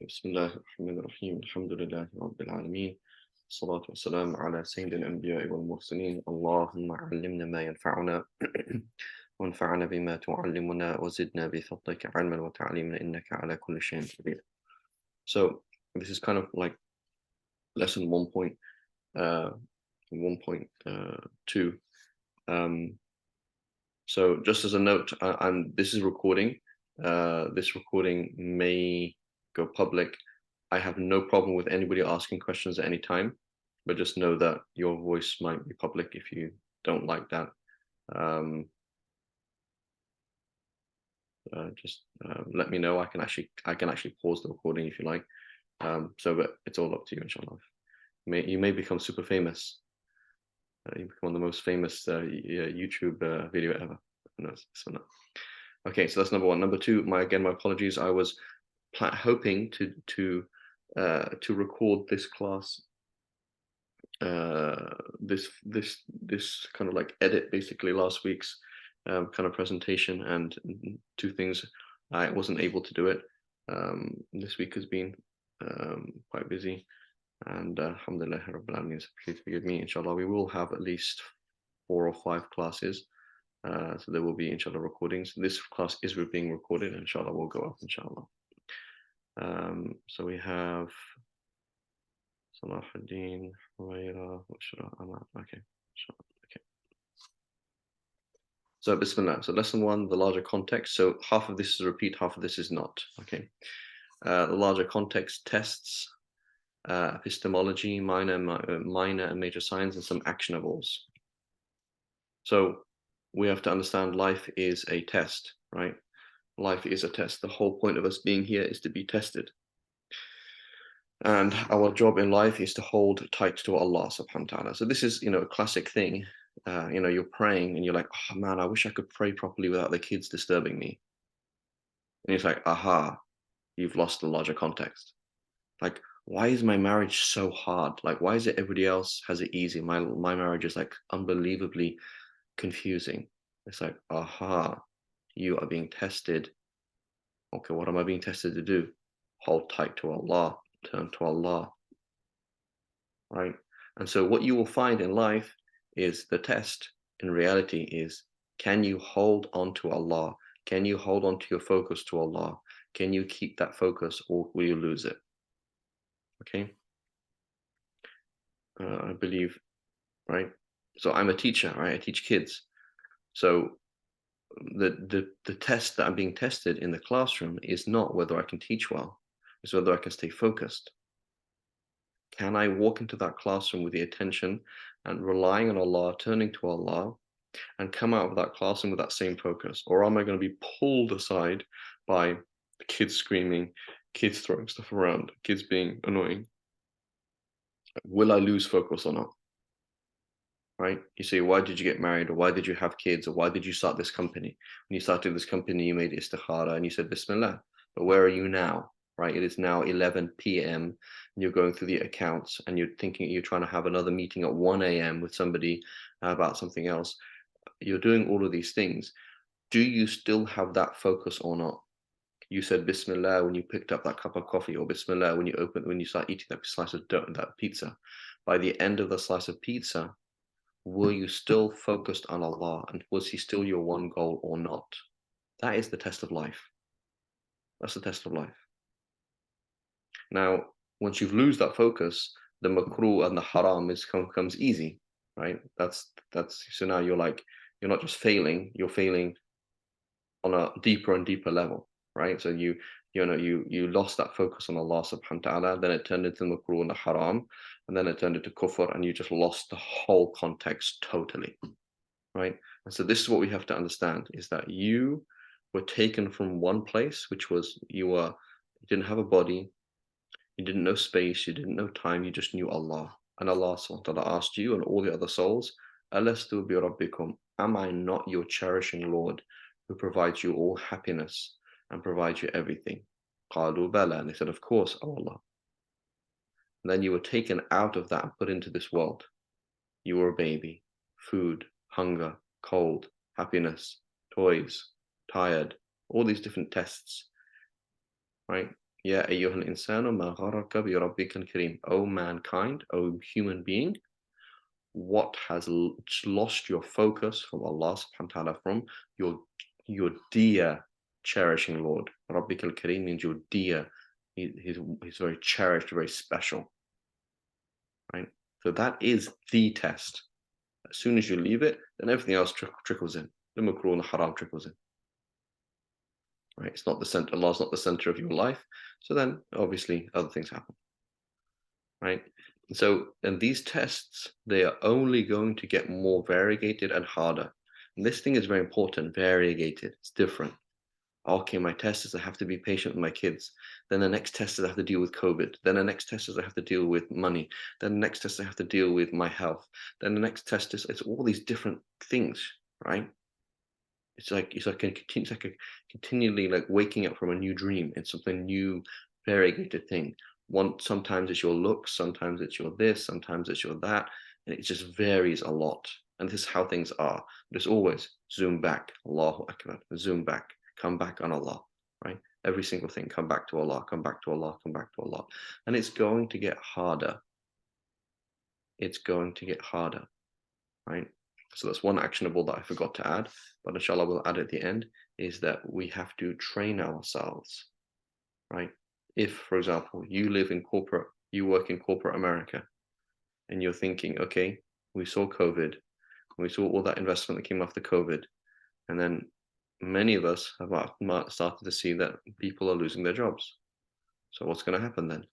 بسم الله الرحمن الرحيم الحمد لله رب العالمين الصلاة والسلام على سيد الأنبياء والمرسلين اللهم علمنا ما ينفعنا وانفعنا بما تعلمنا وزدنا بفضلك علما وتعليما إنك على كل شيء قدير. So this is kind of like lesson 1.2. So just as a note, this is recording. This recording may go public. I have no problem with anybody asking questions at any time, but just know that your voice might be public if you don't like that. Just let me know. I can actually pause the recording if you like. But it's all up to you, inshallah. You may become super famous. You become the most famous YouTube video ever. No, so no. Okay, so that's number one. Number two, my apologies. I was hoping to record this class, this kind of like edit basically last week's kind of presentation, and two things I wasn't able to do it. This week has been quite busy, and alhamdulillah rabbil alameen, please forgive me. Inshallah, we will have at least 4 or 5 classes. So there will be inshallah recordings. This class is being recorded, inshallah will go up inshallah. So we have Salahuddin, Huwaira, okay. So Bismillah. So lesson 1, the larger context. So half of this is a repeat, half of this is not. Okay. The larger context tests, epistemology, minor and major signs, and some actionables. So we have to understand life is a test, right? Life is a test. The whole point of us being here is to be tested. And our job in life is to hold tight to Allah subhanahu wa ta'ala. So this is, a classic thing. You're praying and you're like, oh man, I wish I could pray properly without the kids disturbing me. And it's like, aha, you've lost the larger context. Like, why is my marriage so hard? Like, why is it everybody else has it easy? My marriage is like unbelievably confusing. It's like, aha, you are being tested. Okay, what am I being tested to do? Hold tight to Allah, turn to Allah, right? And so what you will find in life is the test in reality is, can you hold on to Allah? Can you hold on to your focus to Allah? Can you keep that focus, or will you lose it? Okay. I believe, right? So I'm a teacher, right? I teach kids. So the test that I'm being tested in the classroom is not whether I can teach well, it's whether I can stay focused. Can I walk into that classroom with the attention and relying on Allah, turning to Allah, and come out of that classroom with that same focus? Or am I going to be pulled aside by kids screaming, kids throwing stuff around, kids being annoying? Will I lose focus or not? Right? You say, why did you get married? Or why did you have kids? Or why did you start this company? When you started this company, you made istikhara and you said Bismillah. But where are you now? Right? It is now 11 p.m. and you're going through the accounts and you're thinking you're trying to have another meeting at 1 a.m. with somebody about something else. You're doing all of these things. Do you still have that focus or not? You said Bismillah when you picked up that cup of coffee, or Bismillah when you start eating that slice of that pizza. By the end of the slice of pizza, were you still focused on Allah, and was He still your one goal or not? That is the test of life. That's the test of life. Now, once you lose that focus, the makruh and the haram comes easy, right? That's so now you're not just failing, you're failing on a deeper and deeper level, right? So you lost that focus on Allah subhanahu wa ta'ala, then it turned into the makruh and the haram, and then it turned into kufr, and you just lost the whole context totally, right? And so this is what we have to understand, is that you were taken from one place, which was you didn't have a body, you didn't know space, you didn't know time, you just knew Allah. And Allah subhanahu wa ta'ala asked you and all the other souls, Alastu bi rabbikum, am I not your cherishing Lord, who provides you all happiness and provides you everything? Qalu bala, and they said, of course, O Allah. And then you were taken out of that and put into this world. You were a baby, food, hunger, cold, happiness, toys, tired, all these different tests, right? Ya ayyuhal insanu ma gharraka bi rabbikal kareem. O mankind, O human being, what has lost your focus from Allah subhanahu wa ta'ala, from your dear cherishing Lord. Rabbikal kareem means your dear. He's very cherished, very special, right? So that is the test. As soon as you leave it, then everything else trickles in. The makruh and the haram trickles in. Right? It's not the center. Allah's not the center of your life. So then, obviously, other things happen. Right? And these tests, they are only going to get more variegated and harder. And this thing is very important. Variegated. It's different. Okay, my test is I have to be patient with my kids. Then the next test is I have to deal with COVID. Then the next test is I have to deal with money. Then the next test I have to deal with my health. Then the next test is it's all these different things, right? It's like a continually like waking up from a new dream. It's something new, variegated thing. Sometimes it's your looks, sometimes it's your this, sometimes it's your that, and it just varies a lot. And this is how things are. There's always zoom back, Allahu Akbar, zoom back, come back on Allah, right? Every single thing, come back to Allah, come back to Allah, come back to Allah. And it's going to get harder. It's going to get harder, right? So that's one actionable that I forgot to add, but inshallah we'll add at the end, is that we have to train ourselves, right? If, for example, you work in corporate America, and you're thinking, okay, we saw COVID, we saw all that investment that came after COVID, and then many of us have started to see that people are losing their jobs. So what's going to happen then?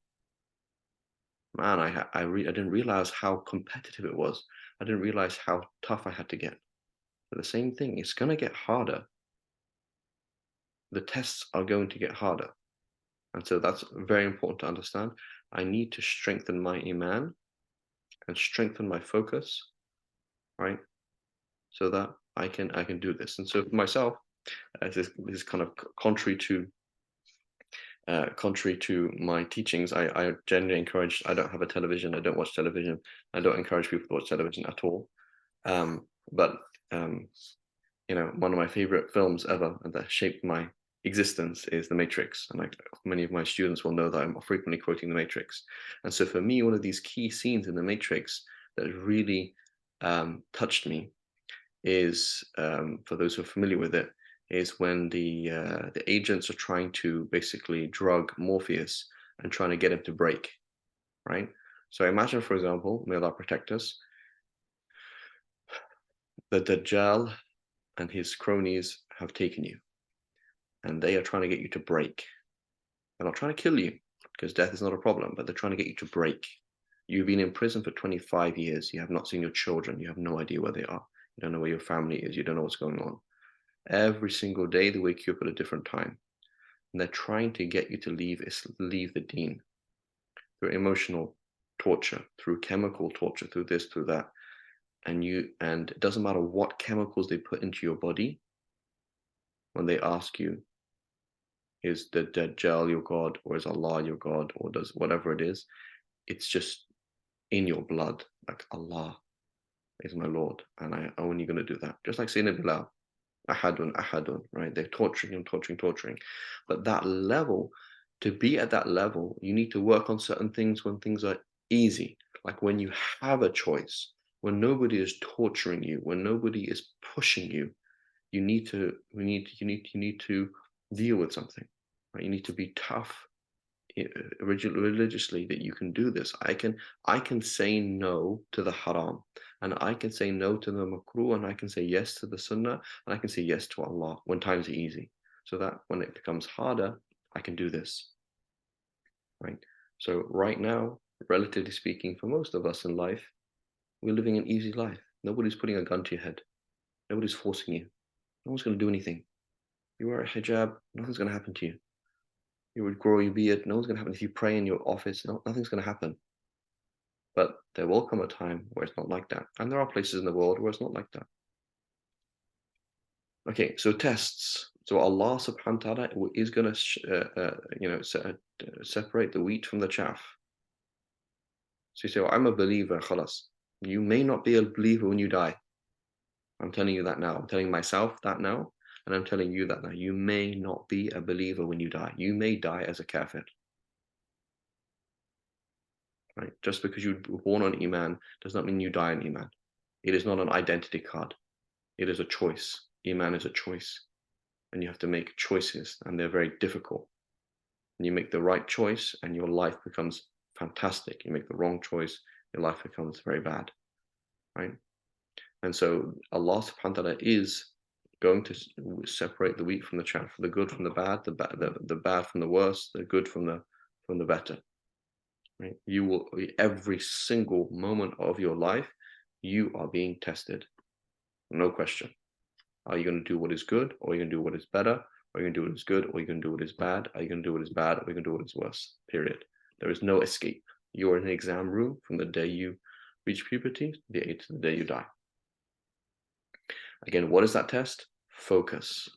Man, I didn't realize how competitive it was. I didn't realize how tough I had to get. But the same thing, it's going to get harder. The tests are going to get harder. And so that's very important to understand. I need to strengthen my iman and strengthen my focus, right? So that I can do this. And so for myself, this is kind of contrary to my teachings. I generally encourage. I don't have a television. I don't watch television. I don't encourage people to watch television at all. But one of my favorite films ever and that shaped my existence is The Matrix. And like many of my students will know that I'm frequently quoting The Matrix. And so for me, one of these key scenes in The Matrix that really touched me is, for those who are familiar with it, is when the agents are trying to basically drug Morpheus and trying to get him to break, right? So imagine, for example, may Allah protect us, the Dajjal and his cronies have taken you, and they are trying to get you to break. They're not trying to kill you, because death is not a problem, but they're trying to get you to break. You've been in prison for 25 years. You have not seen your children. You have no idea where they are. You don't know where your family is. You don't know what's going on. Every single day, they wake you up at a different time. And they're trying to get you to leave the deen through emotional torture, through chemical torture, through this, through that. And it doesn't matter what chemicals they put into your body when they ask you, is the Dajjal your God, or is Allah your God, or does whatever it is, it's just in your blood, like Allah is my Lord, and I'm only going to do that. Just like Sayyidina Bilal, ahadun, ahadun, right? They're torturing him, torturing. But that level, to be at that level, you need to work on certain things when things are easy, like when you have a choice, when nobody is torturing you, when nobody is pushing you. You need to deal with something, right? You need to be tough religiously that you can do this. I can say no to the haram, and I can say no to the makruh, and I can say yes to the sunnah, and I can say yes to Allah when times are easy, so that when it becomes harder, I can do this, right? So right now, relatively speaking, for most of us in life, we're living an easy life. Nobody's putting a gun to your head. Nobody's forcing you. No one's going to do anything. You wear a hijab, nothing's going to happen to you. You would grow your beard, no one's going to happen. If you pray in your office, nothing's going to happen. But there will come a time where it's not like that. And there are places in the world where it's not like that. Okay, so tests. So Allah subhanahu wa ta'ala is going to, separate the wheat from the chaff. So you say, well, I'm a believer, khalas. You may not be a believer when you die. I'm telling you that now. I'm telling myself that now. And I'm telling you that now. You may not be a believer when you die. You may die as a kafir. right? Just because you were born on Iman does not mean you die on Iman. It is not an identity card. It is a choice. Iman is a choice. And you have to make choices, and they're very difficult. And you make the right choice, and your life becomes fantastic. You make the wrong choice, your life becomes very bad, right? And so Allah subhanahu wa ta'ala is going to separate the wheat from the chaff, the good from the bad, the bad from the worse, the good from the better. Right? You will, every single moment of your life, you are being tested. No question. Are you going to do what is good, or are you going to do what is better? Are you going to do what is good, or are you going to do what is bad? Are you going to do what is bad, or are you going to do what is worse? Period. There is no escape. You are in an exam room from the day you reach puberty to the day you die. Again, what is that test? Focus.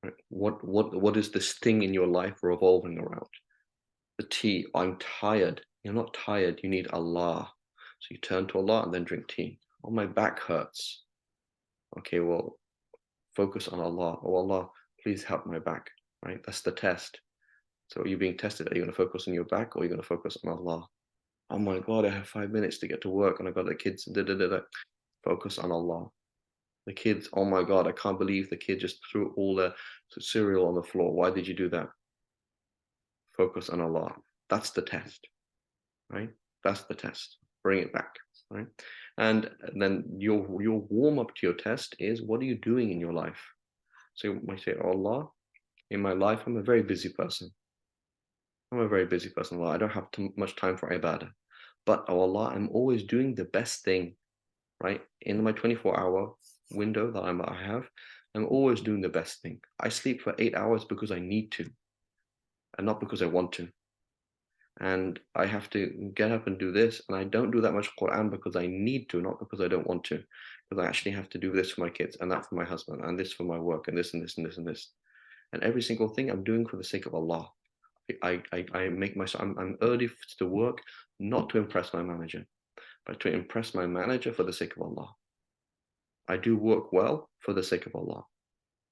Right? What is this thing in your life revolving around? The tea. I'm tired. You're not tired. You need Allah. So you turn to Allah and then drink tea. Oh, my back hurts. Okay, well, focus on Allah. Oh, Allah, please help my back. Right? That's the test. So you're being tested. Are you going to focus on your back, or are you going to focus on Allah? Oh my God, I have 5 minutes to get to work and I got the kids. Focus on Allah. The kids, oh my God, I can't believe the kid just threw all the cereal on the floor. Why did you do that? Focus on Allah. That's the test, right? That's the test. Bring it back, right? And then your warm up to your test is, what are you doing in your life? So you might say, oh Allah, in my life, I'm a very busy person. I'm a very busy person. Allah, I don't have too much time for ibadah. But oh Allah, I'm always doing the best thing, right? In my 24-hour window that I have, I'm always doing the best thing. I sleep for 8 hours because I need to, and not because I want to. And I have to get up and do this, and I don't do that much Quran because I need to, not because I don't want to. Because I actually have to do this for my kids, and that for my husband, and this for my work, and this and this and this and this. And every single thing I'm doing for the sake of Allah. I make myself, I'm early to work, not to impress my manager, but to impress my manager for the sake of Allah. I do work well for the sake of Allah,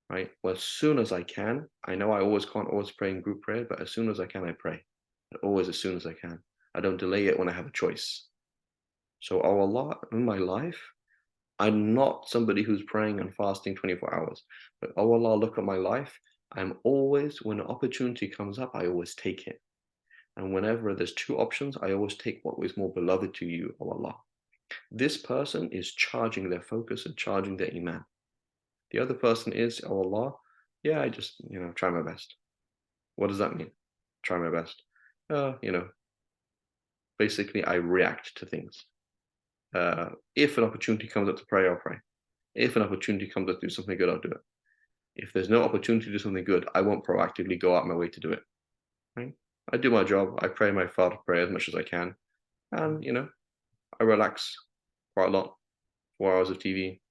right? Well, as soon as I can, I know I can't always pray in group prayer, but as soon as I can, I pray. Always as soon as I can. I don't delay it when I have a choice. So, oh Allah, in my life, I'm not somebody who's praying and fasting 24 hours. But oh Allah, look at my life. I'm always, when an opportunity comes up, I always take it. And whenever there's two options, I always take what is more beloved to you, oh Allah. This person is charging their focus and charging their iman. The other person is, oh Allah, yeah, I just, try my best. What does that mean? Try my best. Basically, I react to things. If an opportunity comes up to pray, I'll pray. If an opportunity comes up to do something good, I'll do it. If there's no opportunity to do something good, I won't proactively go out my way to do it. Right? I do my job. I pray my Fard prayer as much as I can. And, I relax quite a lot. 4 hours of TV.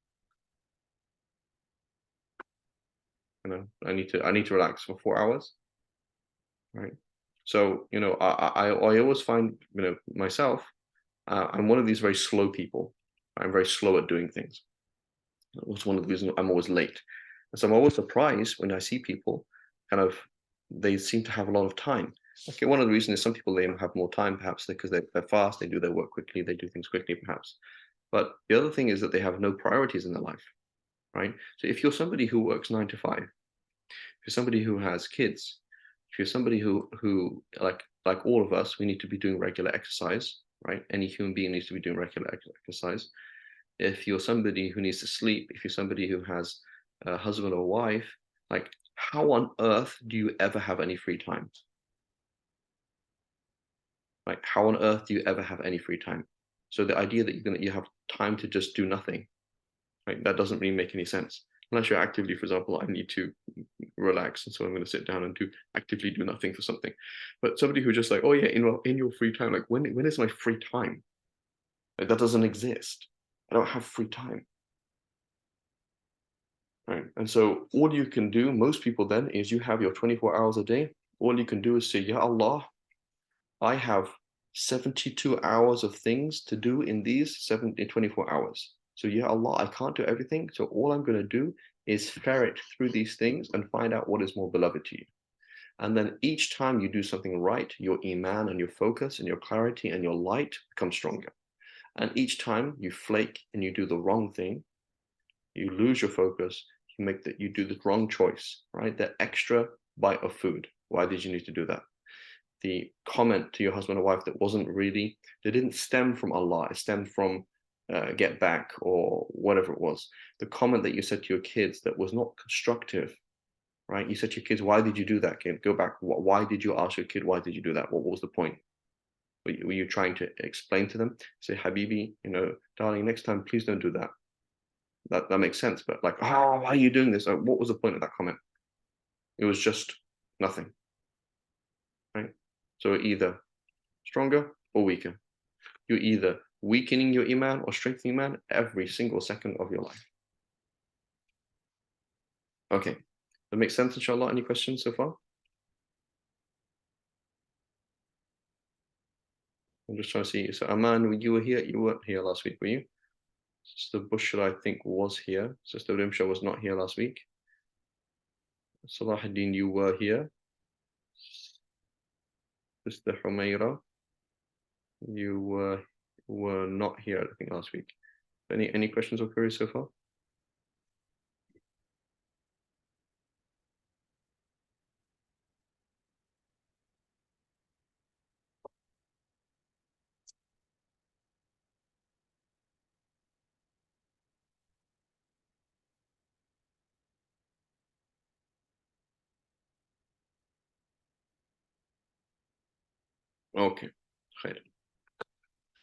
I need to relax for 4 hours. Right. So, I always find, myself, I'm one of these very slow people. I'm very slow at doing things. That's one of the reasons I'm always late. And so I'm always surprised when I see people they seem to have a lot of time. Okay, one of the reasons is some people, they have more time, perhaps because they're fast, they do their work quickly, they do things quickly, perhaps. But the other thing is that they have no priorities in their life, right? So if you're somebody who works 9 to 5, if you're somebody who has kids, if you're somebody who like all of us, we need to be doing regular exercise, right? Any human being needs to be doing regular exercise. If you're somebody who needs to sleep, if you're somebody who has a husband or wife, like, how on earth do you ever have any free time? Like, how on earth do you ever have any free time? So the idea that you have time to just do nothing, right? That doesn't really make any sense. Unless you're actively, for example, I need to relax, and so I'm going to sit down and actively do nothing for something. But somebody who just like, oh yeah, in your free time, like, when is my free time? Like, that doesn't exist. I don't have free time. Right. And so all you can do, most people then, is you have your 24 hours a day. All you can do is say, Ya Allah, I have 72 hours of things to do in these 24 hours. So Ya Allah, I can't do everything. So all I'm going to do is ferret through these things and find out what is more beloved to you. And then each time you do something right, your iman and your focus and your clarity and your light become stronger. And each time you flake and you do the wrong thing, you lose your focus, you do the wrong choice, right? That extra bite of food. Why did you need to do that? The comment to your husband or wife that wasn't really, they didn't stem from Allah, it stemmed from get back or whatever it was. The comment that you said to your kids that was not constructive, right? You said to your kids, why did you do that, kid? Go back. Why did you ask your kid, why did you do that? What was the point? Were you trying to explain to them? Say, Habibi, darling, next time, please don't do that. That makes sense. But like, oh, why are you doing this? What was the point of that comment? It was just nothing, right? So either stronger or weaker. You're either weakening your iman or strengthening iman every single second of your life. Okay, that makes sense, inshallah. Any questions so far? I'm just trying to see. So Aman, you were here. You weren't here last week, were you? Sister Bushra, I think, was here. Sister Rimsha was not here last week. Salahuddin, you were here. Sister Humaira, you were not here, I think, last week. Any questions or queries so far? Okay.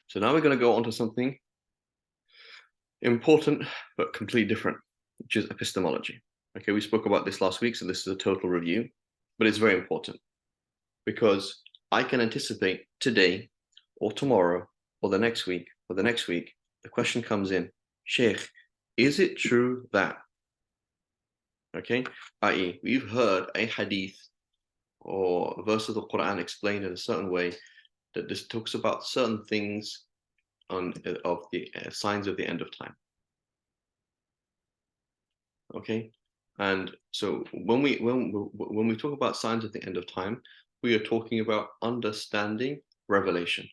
So now we're going to go on to something important but completely different, which is epistemology. Okay, we spoke about this last week, so this is a total review, but it's very important because I can anticipate today or tomorrow or the next week or the next week, the question comes in, Sheikh, is it true that, okay, i.e., we've heard a hadith or a verse of the Quran explained in a certain way that this talks about certain things of the signs of the end of time. Okay, and so when we talk about signs of the end of time, we are talking about understanding revelation.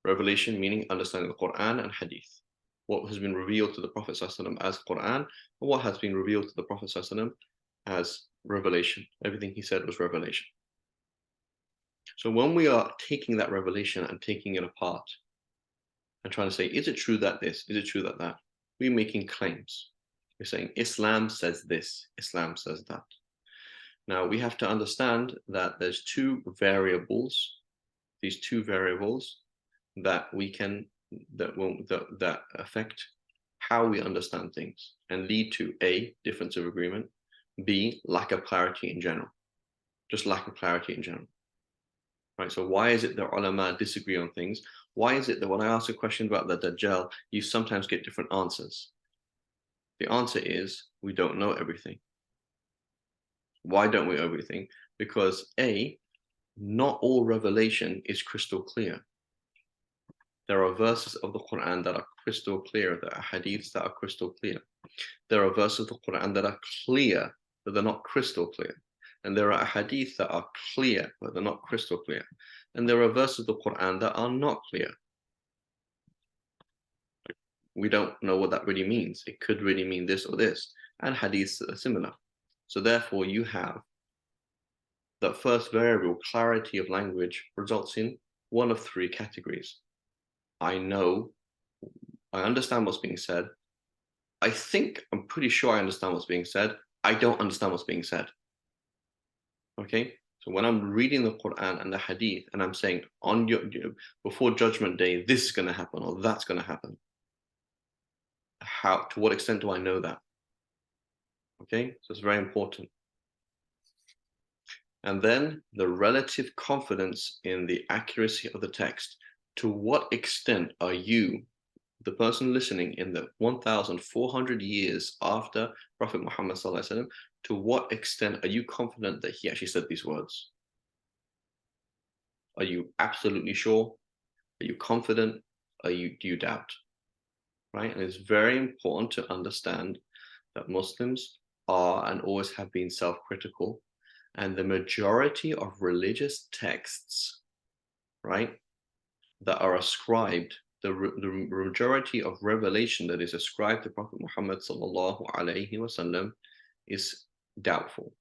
Revelation meaning understanding the Quran and Hadith. What has been revealed to the Prophet ﷺ as Quran, and what has been revealed to the Prophet ﷺ as revelation. Everything he said was revelation. So when we are taking that revelation and taking it apart and trying to say, is it true that this? Is it true that that? We're making claims. We're saying Islam says this, Islam says that. Now we have to understand that there's two variables, these two variables that we can that affect how we understand things and lead to A, difference of agreement, B, lack of clarity in general. Just lack of clarity in general. Right? So why is it that ulama disagree on things? Why is it that when I ask a question about the Dajjal, you sometimes get different answers? The answer is we don't know everything. Why don't we know everything? Because A, not all revelation is crystal clear. There are verses of the Quran that are crystal clear. There are hadiths that are crystal clear. There are verses of the Quran that are clear, but they're not crystal clear. And there are hadiths that are clear, but they're not crystal clear. And there are verses of the Quran that are not clear. We don't know what that really means. It could really mean this or this. And hadiths are similar. So therefore, you have that first variable, clarity of language, results in one of three categories. I understand what's being said. I'm pretty sure I understand what's being said. I don't understand what's being said. Okay? So when I'm reading the Quran and the Hadith and I'm saying before Judgment Day, this is going to happen or that's going to happen. To what extent do I know that? Okay? So it's very important. And then the relative confidence in the accuracy of the text. To what extent are you, the person listening in the 1,400 years after Prophet Muhammad ﷺ, to what extent are you confident that he actually said these words? Are you absolutely sure? Are you confident? Do you doubt? Right? And it's very important to understand that Muslims are and always have been self-critical, And the majority of religious texts, right, that are ascribed, the majority of revelation that is ascribed to Prophet Muhammad sallallahu alaihi wasallam is doubtful,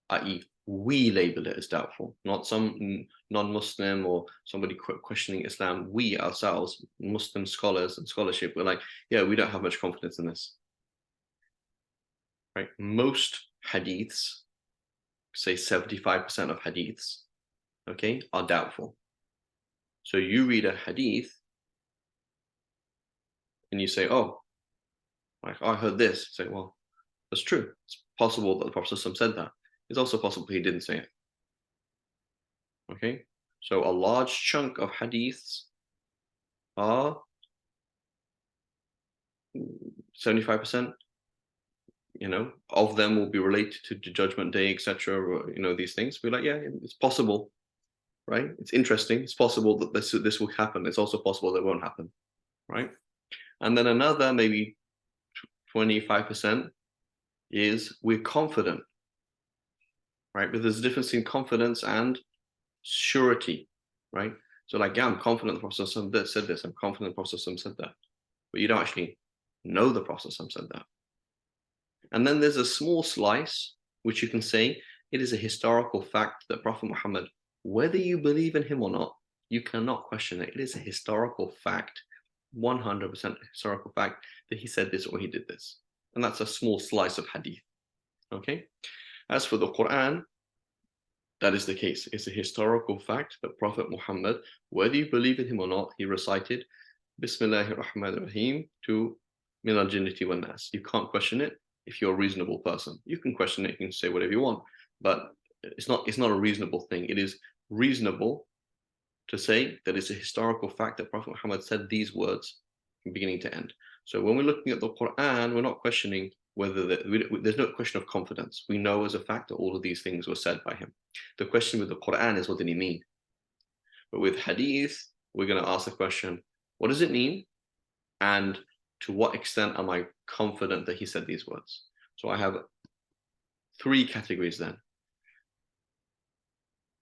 i.e., we label it as doubtful, not some non-Muslim or somebody questioning Islam. We ourselves, Muslim scholars and scholarship, we're like, yeah, we don't have much confidence in this. Right? Most hadiths, say 75% of hadiths, okay, are doubtful. So you read a hadith and you say, oh, like, oh, I heard this. Say, well, that's true. It's possible that the Prophet said that. It's also possible he didn't say it. Okay, so a large chunk of hadiths are 75%, of them will be related to the Judgment Day, etc. Or these things. We're like, yeah, it's possible, right? It's interesting. It's possible that this will happen. It's also possible that it won't happen, right? And then another maybe 25% is we're confident, right? But there's a difference between confidence and surety, right? So like, yeah, I'm confident the Prophet said this. I'm confident the Prophet said that. But you don't actually know the Prophet said that. And then there's a small slice, which you can say it is a historical fact that Prophet Muhammad, whether you believe in him or not, you cannot question it. It is a historical fact, 100% historical fact that he said this or he did this. And that's a small slice of hadith. Okay? As for the Quran, that is the case. It's a historical fact that Prophet Muhammad, whether you believe in him or not, he recited Bismillahir Rahmanir Rahim to Min al-Jinnati wan Nas. You can't question it if you're a reasonable person. You can question it, you can say whatever you want, but it's not a reasonable thing. It is reasonable to say that it's a historical fact that Prophet Muhammad said these words from beginning to end. So when we're looking at the Quran, we're not questioning whether there's no question of confidence. We know as a fact that all of these things were said by him. The question with the Quran is, what did he mean? But with hadith, we're going to ask the question, what does it mean? And to what extent am I confident that he said these words? So I have three categories then.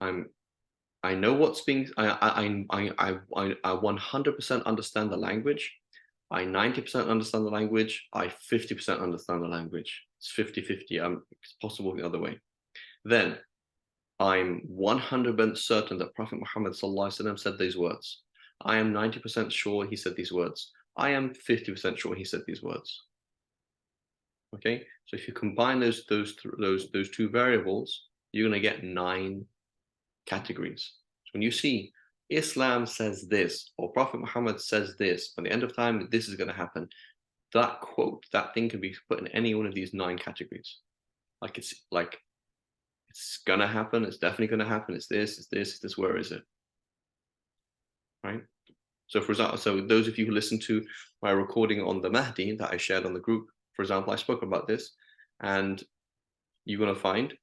I know what's being, I 100% understand the language. I 90% understand the language. I 50% understand the language. It's 50-50. It's possible the other way. Then I'm 100% certain that Prophet Muhammad said these words. I am 90% sure he said these words. I am 50% sure he said these words. Okay, so if you combine those two variables, you're going to get 9 categories. So when you see Islam says this, or Prophet Muhammad says this, at the end of time, this is going to happen, that quote, that thing can be put in any one of these 9 categories. It's gonna happen, it's definitely gonna happen, it's this, where is it? Right? So for example, so those of you who listen to my recording on the Mahdi that I shared on the group, for example, I spoke about this, and you're gonna find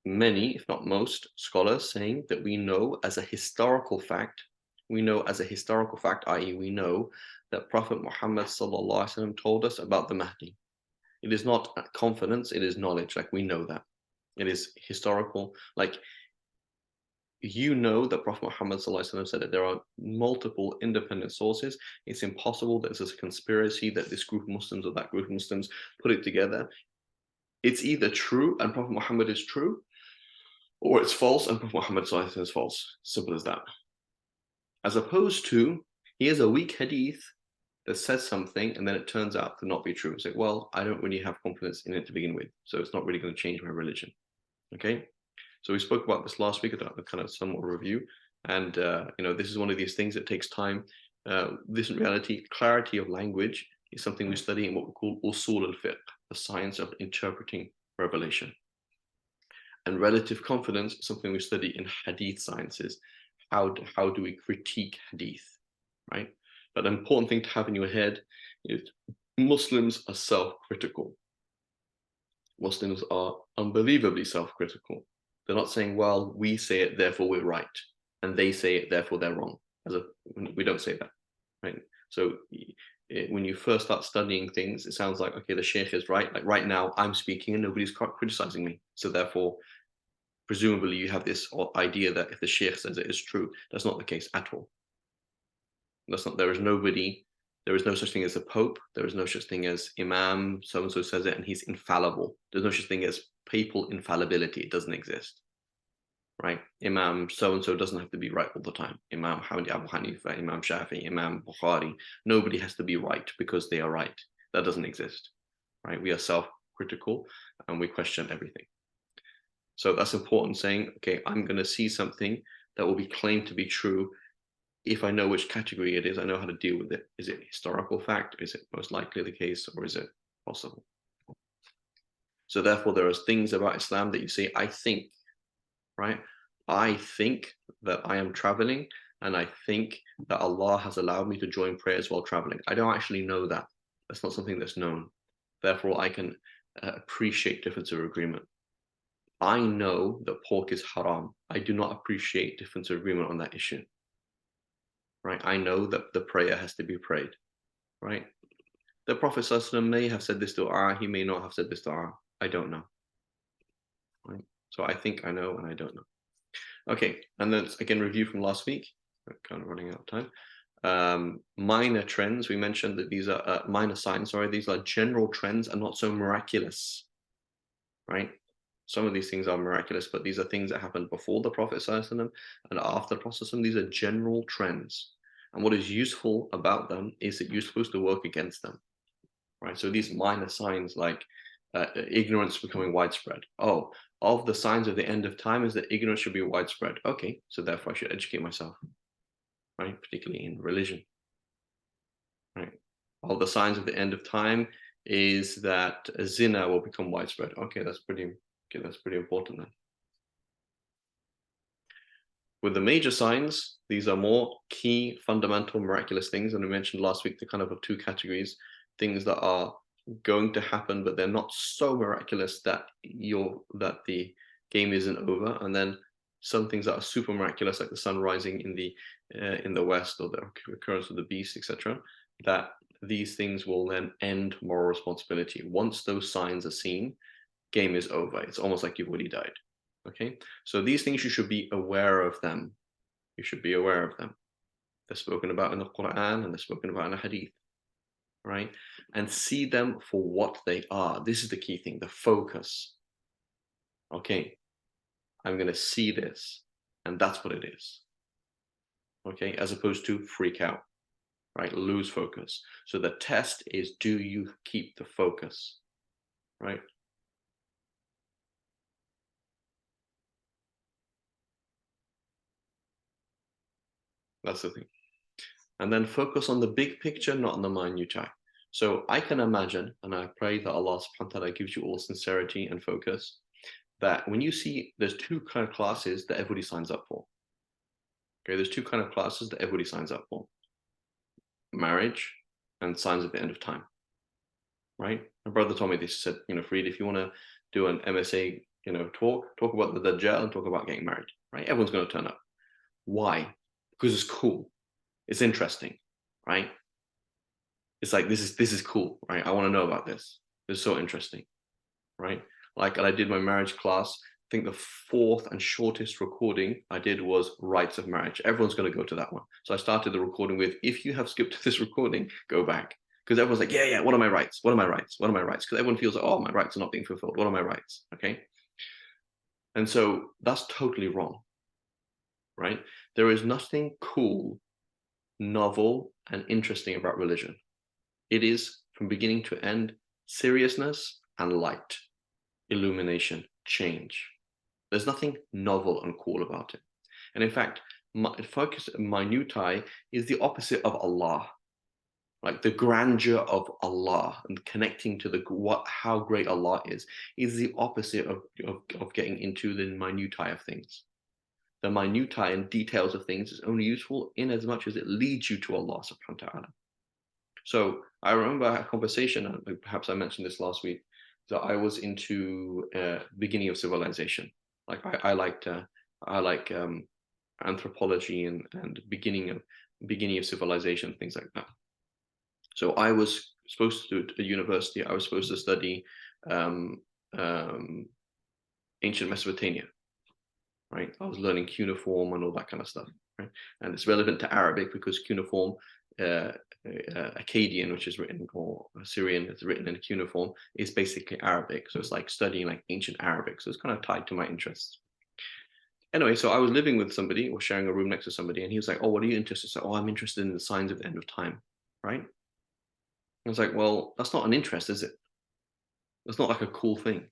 many, if not most, scholars saying that we know as a historical fact, i.e. we know that Prophet Muhammad told us about the Mahdi. It is not confidence, it is knowledge, like we know that. It is historical, like that Prophet Muhammad said that there are multiple independent sources. It's impossible that it's a conspiracy that this group of Muslims or that group of Muslims put it together. It's either true and Prophet Muhammad is true, or it's false and Prophet Muhammad is false. Simple as that. As opposed to, here's a weak hadith that says something and then it turns out to not be true. It's like, well, I don't really have confidence in it to begin with, so it's not really going to change my religion. Okay, so we spoke about this last week about the kind of somewhat review, and this is one of these things that takes time. This in reality, clarity of language is something we study in what we call usul al-fiqh, the science of interpreting revelation. And relative confidence is something we study in hadith sciences. How do we critique hadith, right? But an important thing to have in your head is Muslims are self-critical. Muslims are unbelievably self-critical. They're not saying, well, we say it, therefore we're right, and they say it, therefore they're wrong. We don't say that, right? So when you first start studying things, it sounds like, okay, the sheikh is right. Like right now, I'm speaking and nobody's criticizing me, so therefore presumably you have this idea that if the sheikh says it is true. That's not the case at all. That's not, there is nobody, there is no such thing as a pope, there is no such thing as imam, so-and-so says it and he's infallible. There's no such thing as papal infallibility. It doesn't exist, right? Imam so-and-so doesn't have to be right all the time. Imam Abu Hanifa, Imam Shafi, Imam Bukhari, nobody has to be right because they are right. That doesn't exist, right? We are self-critical and we question everything. So that's important, saying, okay, I'm going to see something that will be claimed to be true. If I know which category it is, I know how to deal with it. Is it historical fact? Is it most likely the case? Or is it possible? So therefore, there are things about Islam that you say, I think, right? I think that I am traveling, and I think that Allah has allowed me to join prayers while traveling. I don't actually know that. That's not something that's known. Therefore, I can appreciate difference of agreement. I know that pork is haram. I do not appreciate difference of agreement on that issue. Right? I know that the prayer has to be prayed. Right? The Prophet ﷺ may have said this dua, he may not have said this dua. I don't know. Right? So I think I know and I don't know. Okay, and then again, review from last week. We're kind of running out of time. Minor trends, we mentioned that these are minor signs, sorry, these are general trends and not so miraculous. Right? Some of these things are miraculous, but these are things that happened before the Prophet ﷺ and after the Prophet ﷺ. These are general trends. And what is useful about them is that you're supposed to work against them. Right? So these minor signs like ignorance becoming widespread. Oh, of the signs of the end of time is that ignorance should be widespread. Okay, so therefore I should educate myself, right? Particularly in religion, right? All the signs of the end of time is that zina will become widespread. Okay, that's pretty important then. With the major signs, these are more key, fundamental, miraculous things. And we mentioned last week the kind of two categories, things that are going to happen, but they're not so miraculous that the game isn't over. And then some things that are super miraculous, like the sun rising in the west, or the occurrence of the beast, etc., that these things will then end moral responsibility. Once those signs are seen, game is over. It's almost like you've already died. Okay, so these things, you should be aware of them. You should be aware of them. They're spoken about in the Quran and they're spoken about in the Hadith, right? And see them for what they are. This is the key thing, the focus. Okay, I'm going to see this, and that's what it is. Okay, as opposed to freak out, right? Lose focus. So the test is, do you keep the focus, right? That's the thing. And then focus on the big picture, not on the minutiae. So I can imagine, and I pray that Allah subhanahu wa ta'ala gives you all sincerity and focus, that when you see there's two kind of classes that everybody signs up for. Okay, there's two kind of classes that everybody signs up for. Marriage and signs of the end of time. Right? My brother told me this, said, Farid, if you want to do an MSA, talk about the Dajjal and talk about getting married. Right? Everyone's going to turn up. Why? Because it's cool. It's interesting, right? It's like, this is cool, right? I want to know about this. It's so interesting, right? Like, I did my marriage class. I think the fourth and shortest recording I did was rights of marriage. Everyone's going to go to that one. So I started the recording with, if you have skipped this recording, go back. Because everyone's like, yeah, what are my rights? What are my rights? What are my rights? Because everyone feels like, oh, my rights are not being fulfilled. What are my rights? Okay. And so that's totally wrong, right? There is nothing cool, novel, and interesting about religion. It is, from beginning to end, seriousness and light, illumination, change. There's nothing novel and cool about it. And in fact, focus minutiae is the opposite of Allah. Like the grandeur of Allah and connecting to how great Allah is the opposite of getting into the minutiae of things. The minutiae and details of things is only useful in as much as it leads you to Allah subhanahu wa ta'ala. So I remember a conversation, perhaps I mentioned this last week, that I was into beginning of civilization. Like I like anthropology and beginning of civilization, things like that. So I was supposed to, at university, I was supposed to study ancient Mesopotamia. right? I was learning cuneiform and all that kind of stuff, right? And it's relevant to Arabic because cuneiform, uh, Akkadian, which is written, or Assyrian, that's written in cuneiform, is basically Arabic. So it's like studying like ancient Arabic. So it's kind of tied to my interests. Anyway, so I was living with somebody or sharing a room next to somebody, and he was like, "Oh, what are you interested in?" So, "Oh, I'm interested in the signs of the end of time," right? I was like, "Well, that's not an interest, is it? That's not like a cool thing,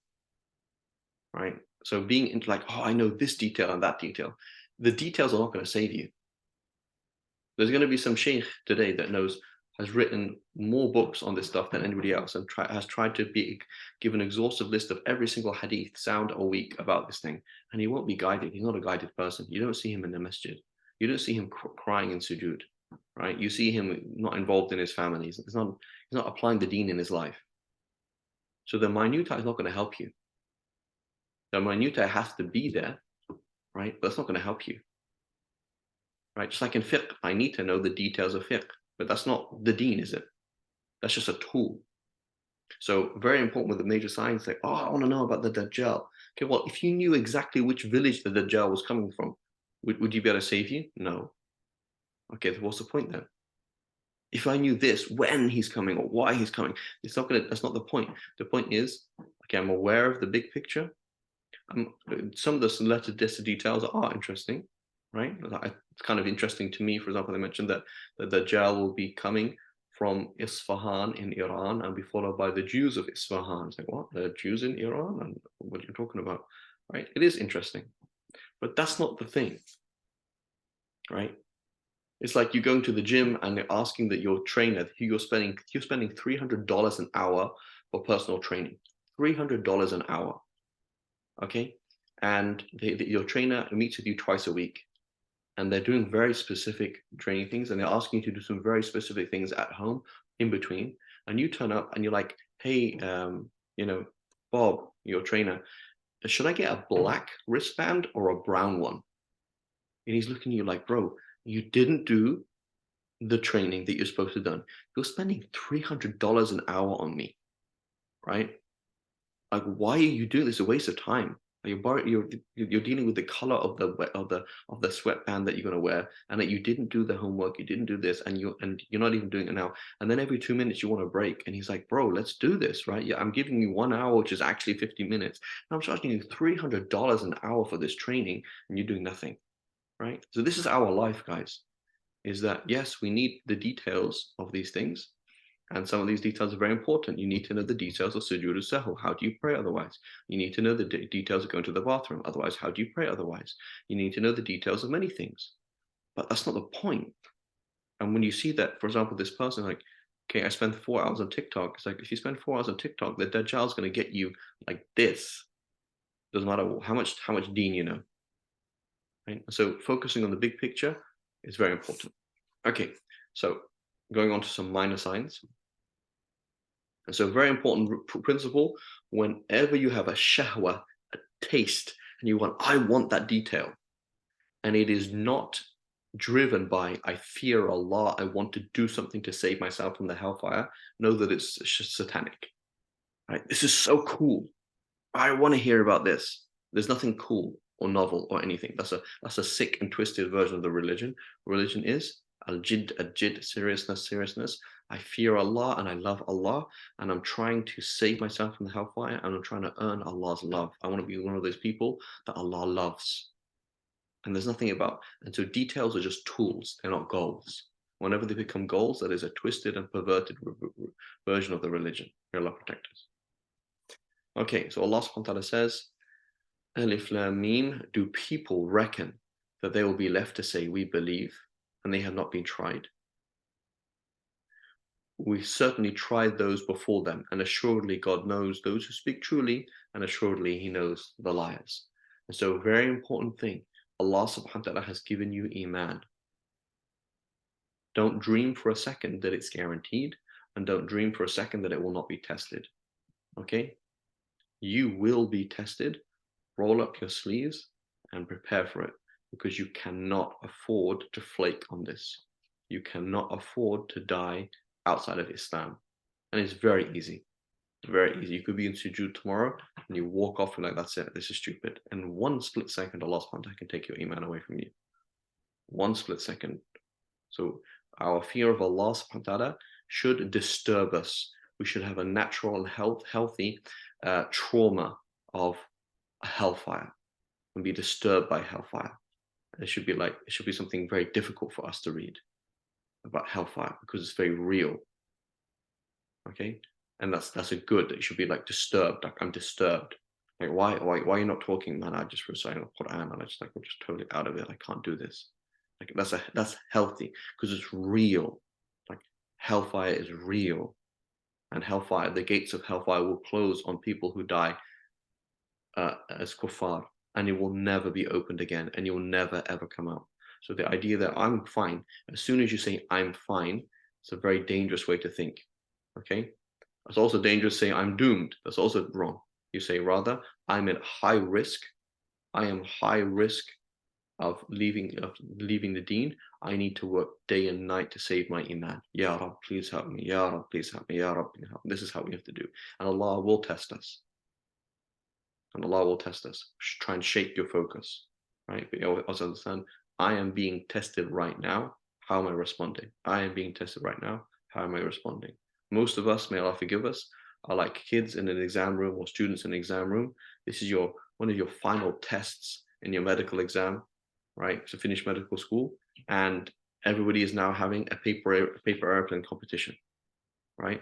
right?" So being into like, "Oh, I know this detail and that detail," the details are not going to save you. There's going to be some sheikh today that has written more books on this stuff than anybody else, and has tried to give an exhaustive list of every single hadith, sound or weak, about this thing, and he won't be guided. He's not a guided person. You don't see him in the masjid. You don't see him crying in sujood, right? You see him not involved in his family. He's not applying the deen in his life. So the minuta is not going to help you. The minuta has to be there, right? But it's not going to help you, right? Just like in fiqh, I need to know the details of fiqh, but that's not the deen, is it? That's just a tool. So very important with the major signs, like, oh, I want to know about the Dajjal. Okay, well, if you knew exactly which village the Dajjal was coming from, would you be able to save you? No. Okay, so what's the point then? If I knew this, when he's coming or why he's coming, that's not the point. The point is, okay, I'm aware of the big picture. Some of the letter details are interesting, right? It's kind of interesting to me. For example, they mentioned that the Dajjal will be coming from Isfahan in Iran and be followed by the Jews of Isfahan. It's like, what? The Jews in Iran? And what are you talking about? Right? It is interesting, but that's not the thing, right? It's like you going to the gym and you're asking that your trainer, you're spending $300 an hour for personal training, $300 an hour, okay? And your trainer meets with you twice a week, and they're doing very specific training things, and they're asking you to do some very specific things at home in between. And you turn up and you're like, "Hey, Bob, your trainer, should I get a black wristband or a brown one?" And he's looking at you like, "Bro, you didn't do the training that you're supposed to have done. You're spending $300 an hour on me, right? Like, why are you doing this? It's a waste of time. You're dealing with the color of the sweatband that you're gonna wear, and that you didn't do the homework, you didn't do this, and you're not even doing it now. And then every 2 minutes you want a break, and he's like, "Bro, let's do this, right? Yeah, I'm giving you 1 hour, which is actually 50 minutes. And I'm charging you $300 an hour for this training, and you're doing nothing, right?" So this is our life, guys. Is that yes, we need the details of these things, and some of these details are very important. You need to know the details of sujood al-sahw. How do you pray otherwise? You need to know the details of going to the bathroom. Otherwise, how do you pray otherwise? You need to know the details of many things. But that's not the point. And when you see that, for example, this person, like, okay, I spend 4 hours on TikTok. It's like, if you spend 4 hours on TikTok, the Dajjal is going to get you like this. Doesn't matter how much deen you know. Right? So focusing on the big picture is very important. Okay, so going on to some minor signs. And so, very important principle: whenever you have a shahwa, a taste, and I want that detail, and it is not driven by, I fear Allah, I want to do something to save myself from the hellfire, know that it's satanic. Right? This is so cool. I want to hear about this. There's nothing cool or novel or anything. That's a sick and twisted version of the religion. Religion is al-jid, seriousness, seriousness. I fear Allah and I love Allah, and I'm trying to save myself from the hellfire, and I'm trying to earn Allah's love. I want to be one of those people that Allah loves. And there's nothing about, and so details are just tools, they're not goals. Whenever they become goals, that is a twisted and perverted version of the religion. May Allah protect us. Okay, so Allah subhanahu wa ta'ala says, Alif Lam Mim, do people reckon that they will be left to say, we believe, and they have not been tried? We certainly tried those before them, and assuredly God knows those who speak truly, and assuredly He knows the liars. And so, very important thing, Allah subhanahu wa ta'ala has given you Iman. Don't dream for a second that it's guaranteed, and don't dream for a second that it will not be tested. Okay? You will be tested. Roll up your sleeves and prepare for it, because you cannot afford to flake on this. You cannot afford to die outside of Islam. And it's very easy. Very easy. You could be in sujood tomorrow and you walk off and like, that's it, this is stupid. And one split second, Allah subhanahu wa ta'ala can take your iman away from you. One split second. So our fear of Allah subhanahu wa ta'ala should disturb us. We should have a natural and healthy trauma of hellfire and be disturbed by hellfire. It should be something very difficult for us to read about hellfire because it's very real. Okay, and that's a good. It should be like disturbed. Like I'm disturbed. Like why are you not talking, man? I just reciting the Quran and I'm just totally out of it. I can't do this. Like that's healthy because it's real. Like hellfire is real, and hellfire, the gates of hellfire will close on people who die as kuffar, and it will never be opened again, and you'll never ever come out. So the idea that I'm fine, as soon as you say I'm fine, it's a very dangerous way to think. Okay, it's also dangerous saying I'm doomed. That's also wrong. You say rather I'm at high risk. I am high risk of leaving the deen. I need to work day and night to save my iman. Ya Rab, please help me. Ya Rab, please help me. Ya Rab, help me. This is how we have to do. And Allah will test us. And Allah will test us. Try and shape your focus. Right? But you also understand, I am being tested right now. How am I responding? I am being tested right now. How am I responding? Most of us, may Allah forgive us, are like kids in an exam room or students in an exam room. This is one of your final tests in your medical exam, right? To finish medical school, and everybody is now having a paper airplane competition, right?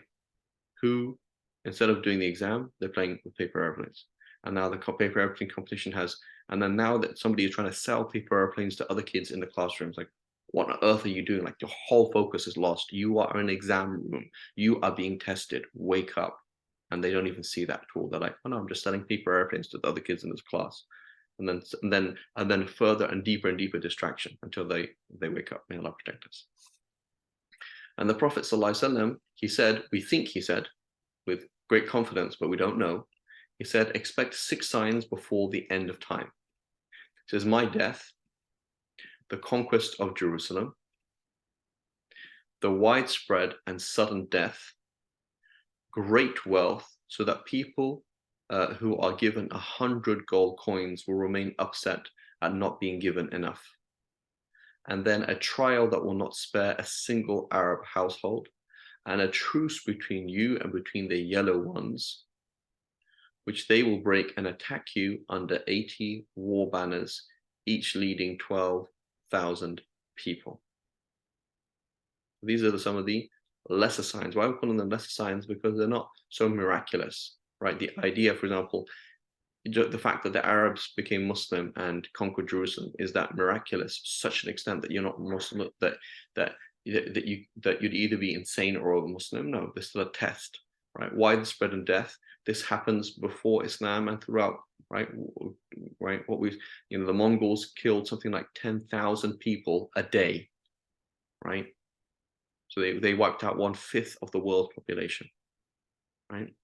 Who, instead of doing the exam, they're playing with paper airplanes. And now the paper airplane competition has, and then now that somebody is trying to sell paper airplanes to other kids in the classrooms, like, what on earth are you doing? Like your whole focus is lost. You are in an exam room. You are being tested. Wake up. And they don't even see that at all. They're like, oh no, I'm just selling paper airplanes to the other kids in this class. And then further and deeper distraction until they wake up. May Allah protect us. And the Prophet ﷺ, he said, we think he said, with great confidence, but we don't know, he said, expect 6 signs before the end of time. He says, my death, the conquest of Jerusalem, the widespread and sudden death, great wealth, so that people who are given 100 gold coins will remain upset at not being given enough. And then a trial that will not spare a single Arab household, and a truce between you and between the yellow ones, which they will break and attack you under 80 war banners, each leading 12,000 people. These are some of the lesser signs. Why are we calling them lesser signs? Because they're not so miraculous, right? The idea, for example, the fact that the Arabs became Muslim and conquered Jerusalem, is that miraculous to such an extent that you're not Muslim, that you'd either be insane or a Muslim? No, this is a test, right? Widespread and death. This happens before Islam and throughout, right? Right. The Mongols killed something like 10,000 people a day, right? So they wiped out 1/5 of the world population, right?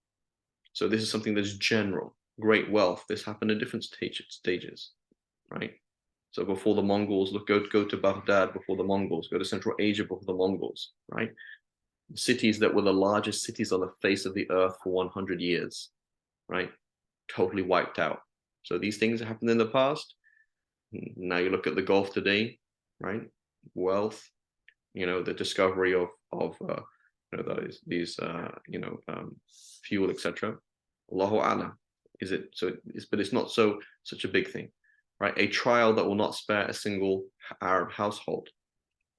So this is something that's general. Great wealth. This happened in different stages, right? So before the Mongols, go to Baghdad before the Mongols, go to Central Asia before the Mongols, right? Cities that were the largest cities on the face of the earth for 100 years, right? Totally wiped out. So these things happened in the past. Now you look at the Gulf today, right? Wealth, the discovery of these fuel, etc. Allahu A'lam. Is it so? But it's not such a big thing, right? A trial that will not spare a single Arab household.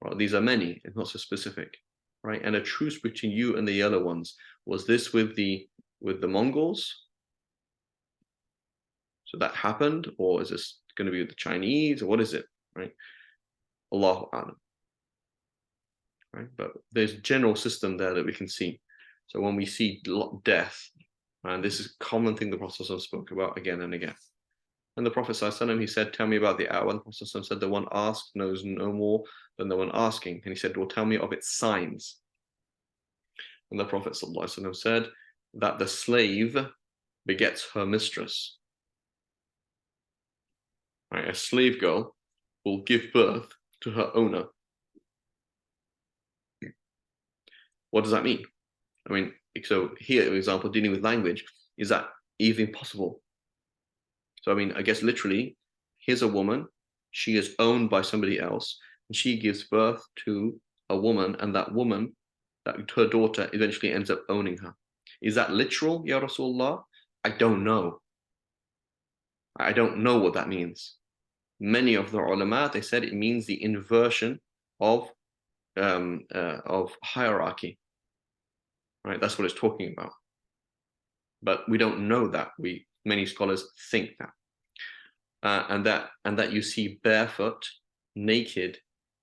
Right? These are many. It's not so specific, right? And a truce between you and the yellow ones. Was this with the Mongols? So that happened, or is this going to be with the Chinese, or what is it, right? Allahu A'lam. Right? But there's a general system there that we can see. So when we see death, and this is a common thing the Prophet spoke about again and again. And the Prophet he said, tell me about the hour. The Prophet said, the one asked knows no more than the one asking. And he said, well, tell me of its signs. And the Prophet said that the slave begets her mistress. Right? A slave girl will give birth to her owner. What does that mean? I mean, So here, for example, dealing with language, is that even possible? So I mean, I guess literally, here's a woman, she is owned by somebody else, and she gives birth to a woman, and that woman, that her daughter, eventually ends up owning her. Is that literal, Ya Rasulullah? I don't know. I don't know what that means. Many of the ulama, they said it means the inversion of hierarchy. Right, that's what it's talking about. But we don't know that. Many scholars think that. And that you see barefoot, naked,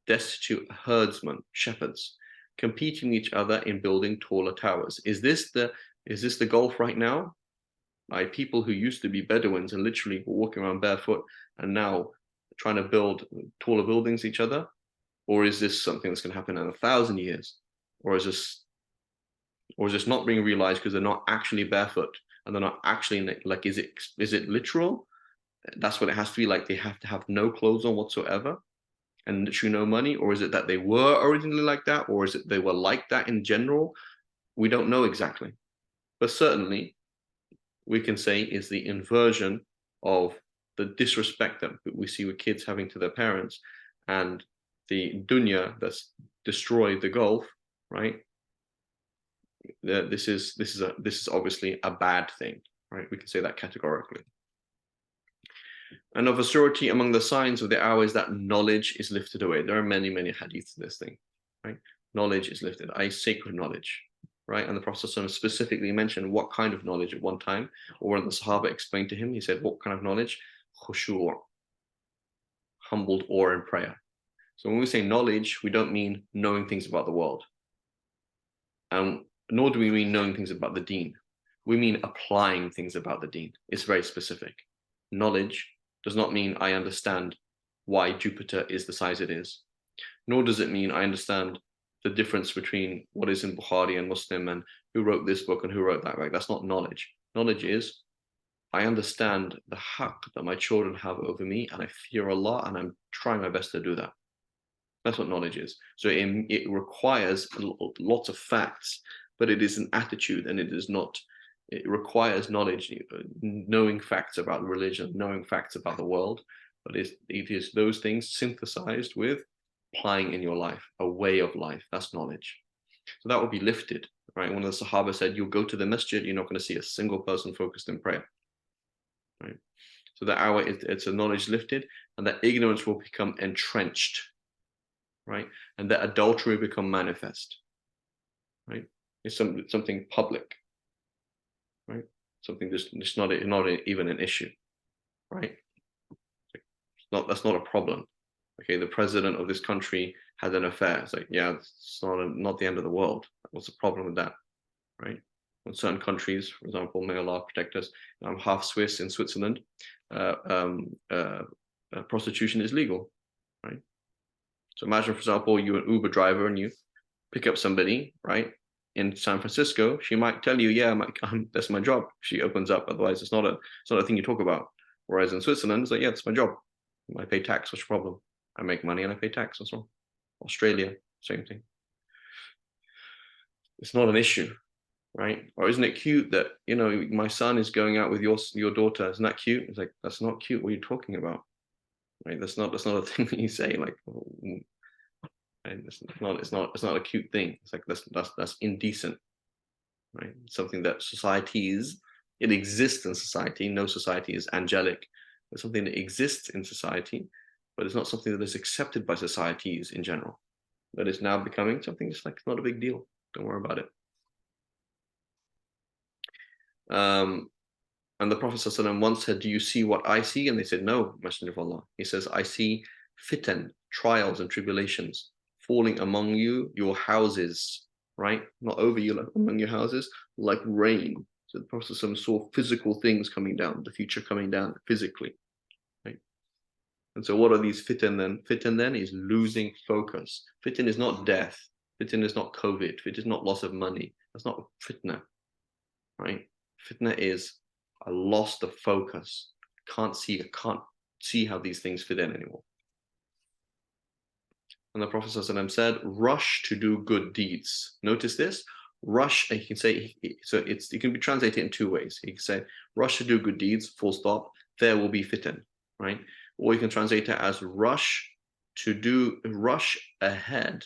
destitute herdsmen, shepherds, competing with each other in building taller towers. Is this the Gulf right now? Like people who used to be Bedouins and literally were walking around barefoot and now trying to build taller buildings each other? Or is this something that's going to happen in 1,000 years? Or is this not being realized because they're not actually barefoot and they're not actually like, is it literal? That's what it has to be, like they have to have no clothes on whatsoever and literally no money? Or is it that they were originally like that? Or is it they were like that in general? We don't know exactly. But certainly we can say is the inversion of the disrespect that we see with kids having to their parents and the dunya that's destroyed the Gulf, right? This is obviously a bad thing, right? We can say that categorically. And of a surety among the signs of the hour is that knowledge is lifted away. There are many, many hadiths to this thing, right? Knowledge is lifted, sacred knowledge, right? And the Prophet specifically mentioned what kind of knowledge at one time, or when the Sahaba explained to him, he said, what kind of knowledge? Khushu', humbled awe and prayer. So when we say knowledge, we don't mean knowing things about the world. And nor do we mean knowing things about the deen. We mean applying things about the deen. It's very specific. Knowledge does not mean I understand why Jupiter is the size it is, nor does it mean I understand the difference between what is in Bukhari and Muslim and who wrote this book and who wrote that. Right? That's not knowledge. Knowledge is I understand the haqq that my children have over me, and I fear Allah, and I'm trying my best to do that. That's what knowledge is. So it requires lots of facts, but it is an attitude, and it requires knowledge, knowing facts about religion, knowing facts about the world, but it is those things synthesized with applying in your life, a way of life. That's knowledge. So that will be lifted, right? One of the Sahaba said, you'll go to the masjid, you're not going to see a single person focused in prayer, right? So that it's a knowledge lifted, and that ignorance will become entrenched, right? And that adultery will become manifest, right? It's something public, right? Something just not even an issue, right? That's not a problem. Okay, the president of this country had an affair. It's like, yeah, it's not the end of the world. What's the problem with that, right? In certain countries, for example, may Allah protect us. I'm half Swiss. In Switzerland, prostitution is legal, right? So imagine, for example, you're an Uber driver and you pick up somebody, right? In San Francisco, she might tell you, yeah, that's my job. She opens up. Otherwise, it's not a thing you talk about. Whereas in Switzerland, it's like, yeah, it's my job. I pay tax. What's your problem? I make money and I pay tax as well. Australia, same thing. It's not an issue, right? Or isn't it cute that, my son is going out with your daughter? Isn't that cute? It's like, that's not cute. What are you talking about? Right? That's not a thing that you say. Like, right? It's not a cute thing. It's like that's indecent, right? Something that it exists in society. No society is angelic. It's something that exists in society, but it's not something that is accepted by societies in general. That is now becoming something just like it's not a big deal. Don't worry about it. And the Prophet ﷺ once said, do you see what I see? And they said, no, Messenger of Allah. He says, I see fitan, trials and tribulations falling among you, your houses, right? Not over you, like among your houses, like rain. So the Prophet ﷺ saw physical things coming down, the future coming down physically, right? And so what are these fitan then? Fitan then is losing focus. Fitan is not death. Fitan is not COVID. Fitan is not loss of money. That's not fitna, right? Fitna is a loss of focus. I can't see how these things fit in anymore. And the Prophet ﷺ said, rush to do good deeds. Notice this, rush, and you can say, so it can be translated in two ways. You can say, rush to do good deeds, full stop, there will be fitan, right? Or you can translate it as rush ahead.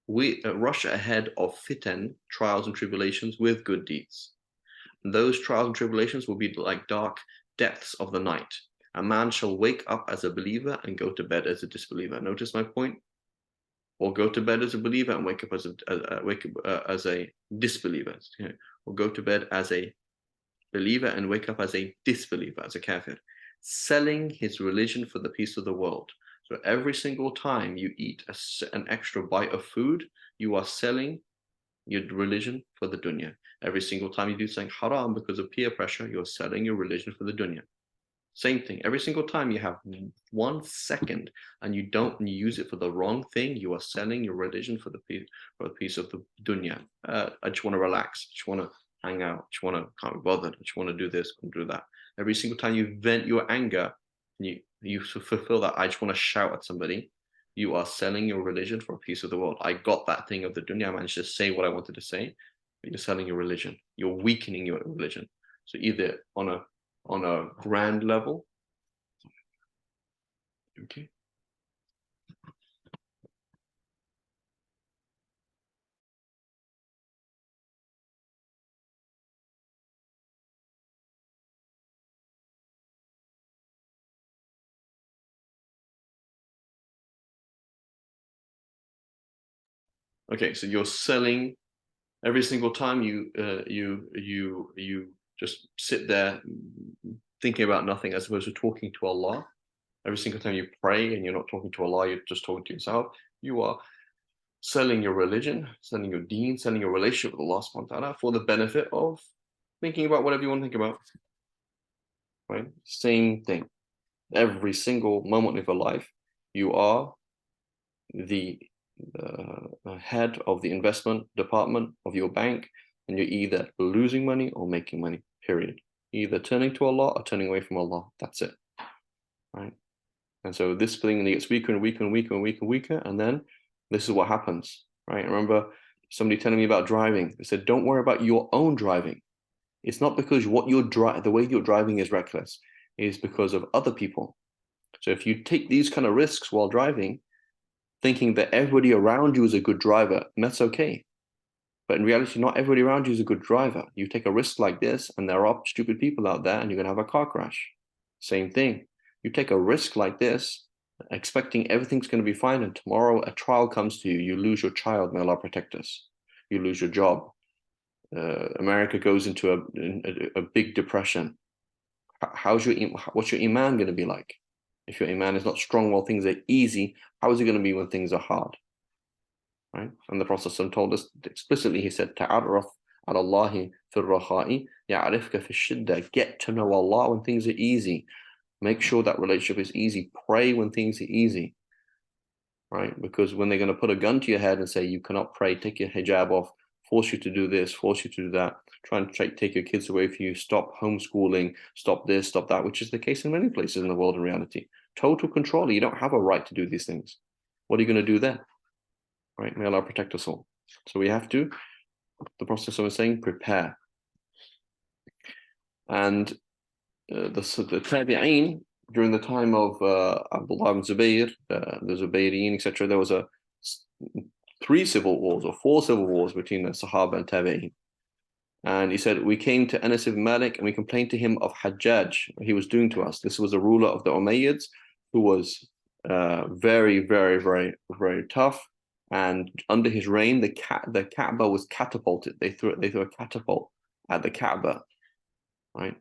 We rush ahead of fitan, trials and tribulations, with good deeds. And those trials and tribulations will be like dark depths of the night. A man shall wake up as a believer and go to bed as a disbeliever. Notice my point? Or go to bed as a believer and wake up as a disbeliever. Or go to bed as a believer and wake up as a disbeliever, as a kafir. Selling his religion for the peace of the world. So every single time you eat an extra bite of food, you are selling your religion for the dunya. Every single time you do something haram because of peer pressure, you're selling your religion for the dunya. Same thing. Every single time you have 1 second and you don't use it for the wrong thing, you are selling your religion for the piece of the dunya. I just want to relax. I just want to hang out. I just want to can't be bothered. I just want to do this and do that. Every single time you vent your anger, you fulfill that. I just want to shout at somebody. You are selling your religion for a piece of the world. I got that thing of the dunya. I managed to say what I wanted to say. But you're selling your religion. You're weakening your religion. So either on a grand level. Okay. Okay, so you're selling every single time you just sit there thinking about nothing as opposed to talking to Allah. Every single time you pray and you're not talking to Allah, you're just talking to yourself. You are selling your religion, selling your deen, selling your relationship with Allah subhanahu wa ta'ala for the benefit of thinking about whatever you want to think about. Right? Same thing. Every single moment of your life, you are the head of the investment department of your bank, and you're either losing money or making money, period. Either turning to Allah or turning away from Allah. That's it. Right? And so this thing gets weaker and weaker and weaker and weaker and weaker, and then this is what happens. Right? I remember somebody telling me about driving. They said, don't worry about your own driving. It's not because the way you're driving is reckless. It is because of other people. So if you take these kind of risks while driving, thinking that everybody around you is a good driver, and that's okay. But in reality, not everybody around you is a good driver. You take a risk like this, and there are stupid people out there, and you're going to have a car crash. Same thing. You take a risk like this, expecting everything's going to be fine, and tomorrow a trial comes to you. You lose your child, may Allah protect us. You lose your job. America goes into a big depression. What's your iman going to be like? If your iman is not strong while things are easy, how is it going to be when things are hard? Right? And the Prophet told us explicitly, he said, Ta'arraf ala Allahi fil rakha'i ya'rifka fi shidda. Get to know Allah when things are easy. Make sure that relationship is easy. Pray when things are easy. Right? Because when they're going to put a gun to your head and say, you cannot pray, take your hijab off, force you to do this, force you to do that, try and take your kids away from you, stop homeschooling, stop this, stop that, which is the case in many places in the world in reality. Total control. You don't have a right to do these things. What are you going to do then? Right? May Allah protect us all. So we have to, the Prophet was saying, prepare. And the Tabi'een, during the time of Abdullah ibn Zubayr, the Zubayriyin, etc., there was 3 civil wars or 4 civil wars between the Sahaba and Tabi'een. And he said, we came to Anas ibn Malik and we complained to him of Hajjaj, what he was doing to us. This was a ruler of the Umayyads who was very, very, very, very tough. And under his reign, the Kaaba was catapulted. They threw a catapult at the Kaaba, right?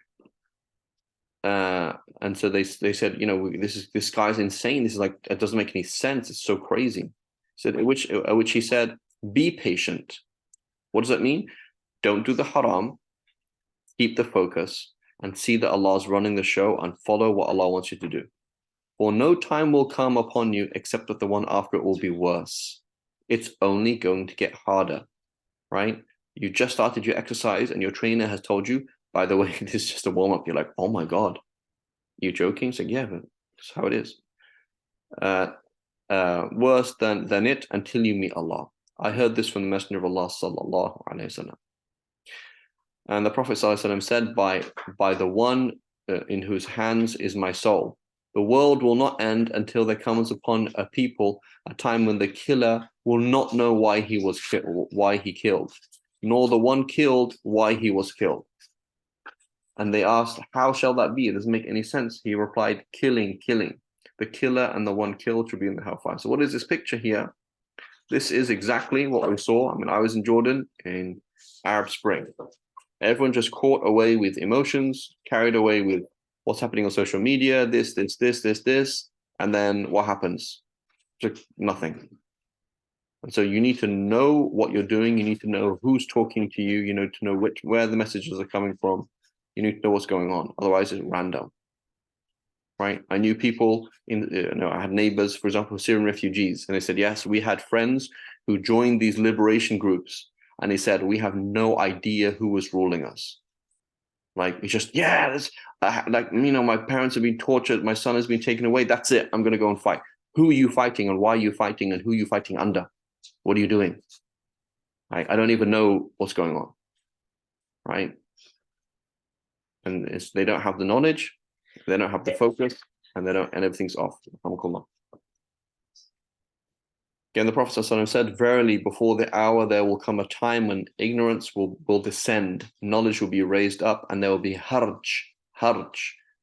And so they said, this guy's insane. This is like, it doesn't make any sense. It's so crazy. So which he said, be patient. What does that mean? Don't do the haram. Keep the focus and see that Allah is running the show and follow what Allah wants you to do. For no time will come upon you except that the one after it will be worse. It's only going to get harder, right? You just started your exercise and your trainer has told you, by the way, this is just a warm-up. You're like, oh my God, you joking? So yeah, but that's how it is. Worse than it until you meet Allah. I heard this from the Messenger of Allah sallallahu alaihi wasallam. And the Prophet sallallahu alaihi wasallam said, by the one in whose hands is my soul, the world will not end until there comes upon a people a time when the killer will not know why he killed, nor the one killed why he was killed. And they asked, how shall that be? It doesn't make any sense. He replied, killing. The killer and the one killed should be in the hellfire. So what is this picture here? This is exactly what we saw. I mean, I was in Jordan in Arab Spring. Everyone just caught away with emotions, carried away with what's happening on social media, this. And then what happens? Just nothing. And so you need to know what you're doing. You need to know who's talking to you, to know where the messages are coming from. You need to know what's going on. Otherwise, it's random. Right? I knew people I had neighbors, for example, Syrian refugees, and they said, yes, we had friends who joined these liberation groups, and they said, we have no idea who was ruling us. Like, it's just, my parents have been tortured, my son has been taken away, that's it, I'm going to go and fight. Who are you fighting, and why are you fighting, and who are you fighting under? What are you doing? I don't even know what's going on, right? And they don't have the knowledge, they don't have the focus, and everything's off. Again, the Prophet ﷺ said, verily, before the hour there will come a time when ignorance will descend, knowledge will be raised up, and there will be harj.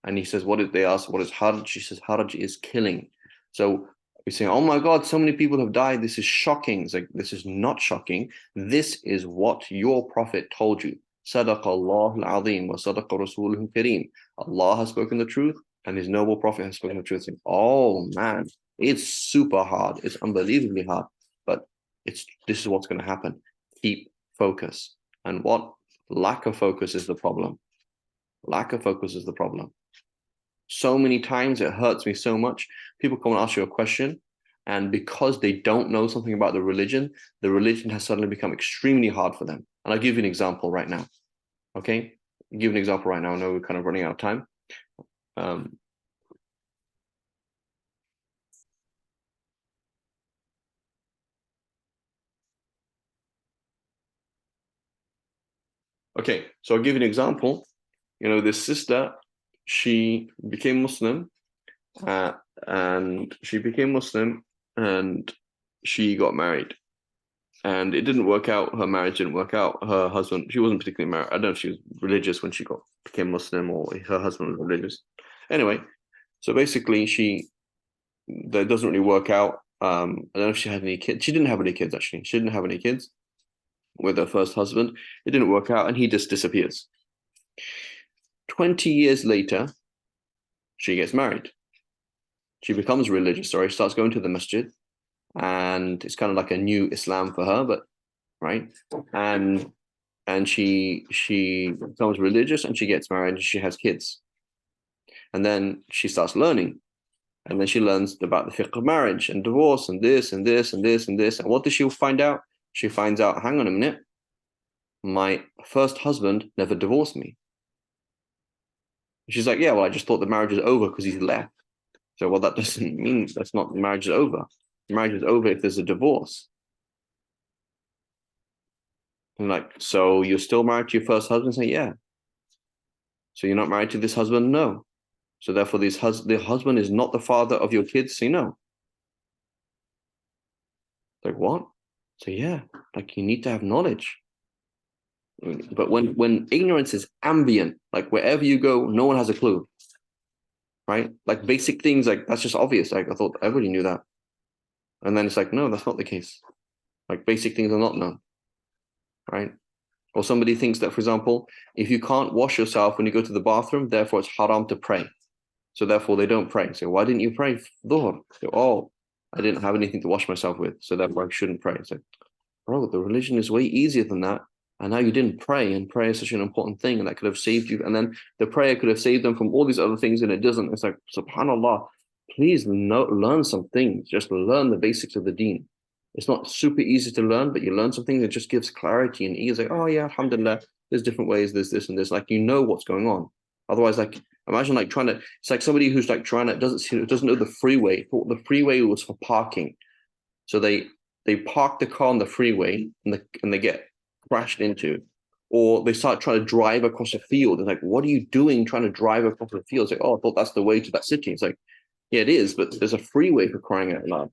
And he says, they ask, what is harj? He says, harj is killing. So we're saying, oh my God, so many people have died. This is shocking. It's like, this is not shocking. This is what your Prophet told you. Sadaqa Allahu al-Azim wa sadaqa Rasuluhu al-Kareem. Allah has spoken the truth, and His noble Prophet has spoken the truth. Oh man, it's super hard. It's unbelievably hard, but this is what's going to happen. Keep focus. And lack of focus is the problem. Lack of focus is the problem. So many times it hurts me so much. People come and ask you a question, and because they don't know something about the religion has suddenly become extremely hard for them. And I'll give you an example right now. Okay? I'll give you an example right now. I know we're kind of running out of time. Okay, so I'll give you an example. This sister, she became Muslim, and she got married. And it didn't work out. Her marriage didn't work out. Her husband, she wasn't particularly married. I don't know if she was religious when she became Muslim, or her husband was religious. Anyway, so basically that doesn't really work out. I don't know if she had any kids. She didn't have any kids, actually. She didn't have any kids with her first husband. It didn't work out, and he just disappears. 20 years later, she gets married. She becomes religious, starts going to the masjid. And it's kind of like a new Islam for her, but right. And she becomes religious, and she gets married, and she has kids. And then she starts learning. And then she learns about the fiqh of marriage and divorce and this and this and this and this. And what does she find out? She finds out, hang on a minute, my first husband never divorced me. She's like, yeah, well, I just thought the marriage is over because he's left. So, well, that doesn't mean that's not the marriage is over. Marriage is over if there's a divorce. And like, so you're still married to your first husband? Say, yeah. So you're not married to this husband? No. So therefore, the husband is not the father of your kids? Say, no. Like, what? So yeah, like, you need to have knowledge. But when ignorance is ambient, like wherever you go, no one has a clue. Right? Like basic things, like that's just obvious. Like I thought everybody knew that. And then it's like, no, that's not the case. Like basic things are not known, right? Or somebody thinks that, for example, if you can't wash yourself when you go to the bathroom, therefore it's haram to pray. So therefore they don't pray. So why didn't you pray dhuhr? So, oh, I didn't have anything to wash myself with, so therefore I shouldn't pray. It's like, bro, the religion is way easier than that. And now you didn't pray, and prayer is such an important thing, and that could have saved you. And then the prayer could have saved them from all these other things, and it doesn't. It's like, subhanAllah, please learn some things. Just learn the basics of the deen. It's not super easy to learn, but you learn something that just gives clarity and ease. Like, oh yeah, alhamdulillah, there's different ways, there's this and this. Like, you know what's going on. Otherwise, like, imagine like it's like somebody who's like doesn't know the freeway. Thought the freeway was for parking. So they they park the car on the freeway and they get crashed into, or they start trying to drive across a field. It's like, what are you doing trying to drive across the field? It's like, oh, I thought that's the way to that city. It's like, yeah, it is, but there's a freeway for crying out loud.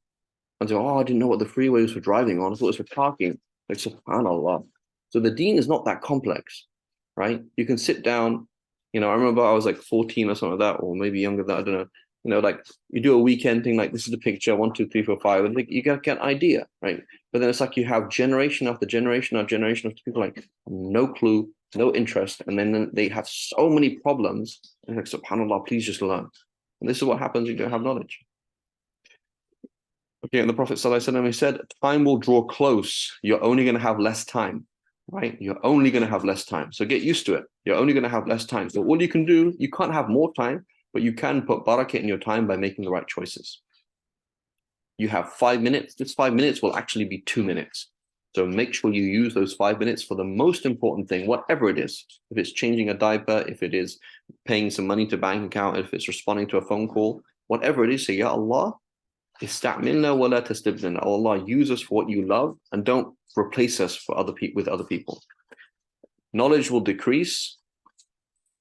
And so, oh, I didn't know what the freeway was for driving on. I thought it was for parking. Like, subhanAllah. So the deen is not that complex, right? You can sit down. I remember I was like 14 or something like that, or maybe younger than that, I don't know. Like you do a weekend thing, like this is the picture, 1, 2, 3, 4, 5, and like you get an idea, right? But then it's like you have generation after generation after generation of people like no clue, no interest, and then they have so many problems. And like, subhanAllah, please just learn. And this is what happens when you don't have knowledge. Okay, and the Prophet ﷺ, he said, time will draw close. You're only going to have less time, right? You're only going to have less time. So get used to it. You're only going to have less time. So all you can do, you can't have more time, but you can put barakah in your time by making the right choices. You have 5 minutes. This 5 minutes will actually be 2 minutes. So make sure you use those 5 minutes for the most important thing, whatever it is. If it's changing a diaper, if it is paying some money to bank account, if it's responding to a phone call, whatever it is, say, Ya Allah, ista'milna wa la tastibdilna. Oh Allah, use us for what you love and don't replace us for with other people. Knowledge will decrease.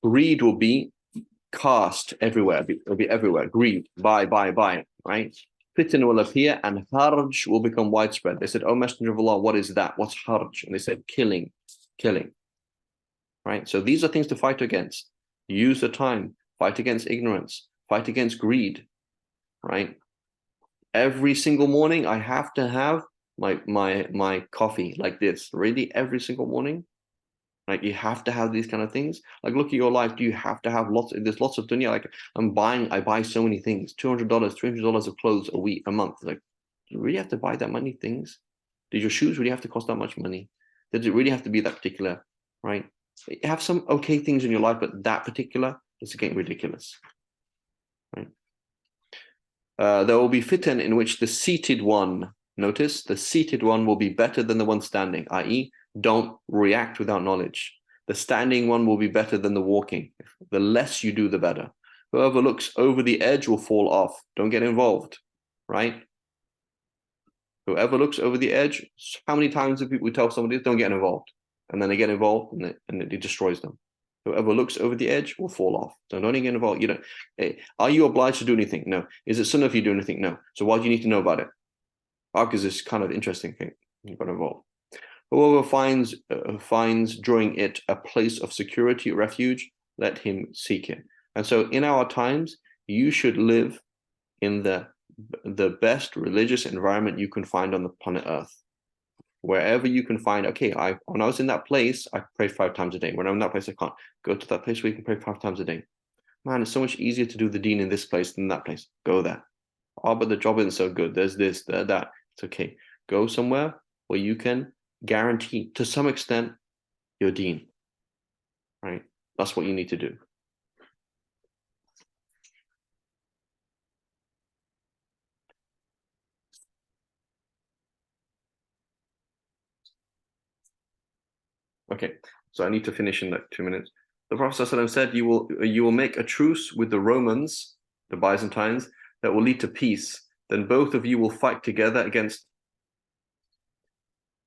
Greed will be cast everywhere. It'll be everywhere. Greed, buy, right? Fitan will appear and harj will become widespread. They said, oh Messenger of Allah, what is that? What's harj? And they said, killing. Right? So these are things to fight against. Use the time. Fight against ignorance. Fight against greed. Right? Every single morning, I have to have my coffee like this. Really, every single morning. Like you have to have these kind of things. Like look at your life. Do you have to have lots? There's lots of dunya. Like I buy so many things. $200, $300 of clothes a month. Like, do you really have to buy that many things? Did your shoes really have to cost that much money? Did it really have to be that particular? Right? You have some okay things in your life, but that particular is getting ridiculous. Right? There will be fitan in which the seated one, notice, the seated one will be better than the one standing, i.e., don't react without knowledge. The standing one will be better than the walking. The less you do, the better. Whoever looks over the edge will fall off. Don't get involved, right? Whoever looks over the edge, how many times do we tell somebody, don't get involved? And then they get involved and it destroys them. Whoever looks over the edge will fall off. So don't get involved. Are you obliged to do anything? No. Is it sunnah if you do anything? No. So why do you need to know about it? Because it's kind of interesting thing. You got involved. Whoever finds during it a place of security, refuge, let him seek it. And so in our times, you should live in the best religious environment you can find on the planet Earth. Wherever you can find, okay, when I was in that place, I prayed 5 times a day. When I'm in that place, I can't. Go to that place where you can pray 5 times a day. Man, it's so much easier to do the deen in this place than that place. Go there. Oh, but the job isn't so good. There's this, that. It's okay. Go somewhere where you can guarantee, to some extent, your deen. Right? That's what you need to do. Okay, so I need to finish in like 2 minutes. The Prophet ﷺ said, you will make a truce with the Romans, the Byzantines, that will lead to peace. Then both of you will fight together against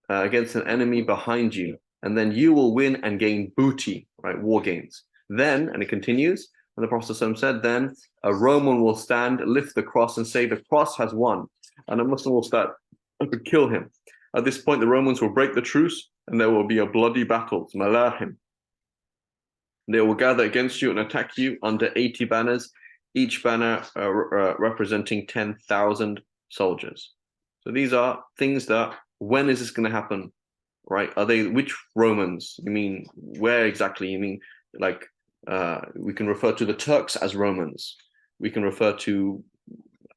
an enemy behind you, and then you will win and gain booty, right? War gains. Then, and it continues, and the Prophet ﷺ said, then a Roman will stand, lift the cross, and say, the cross has won, and a Muslim will start to kill him. At this point, the Romans will break the truce, and there will be a bloody battle, malahim. They will gather against you and attack you under 80 banners, each banner representing 10,000 soldiers. So these are things that, when is this going to happen, right? Are they, which Romans? You mean, where exactly? You mean, like, we can refer to the Turks as Romans. We can refer to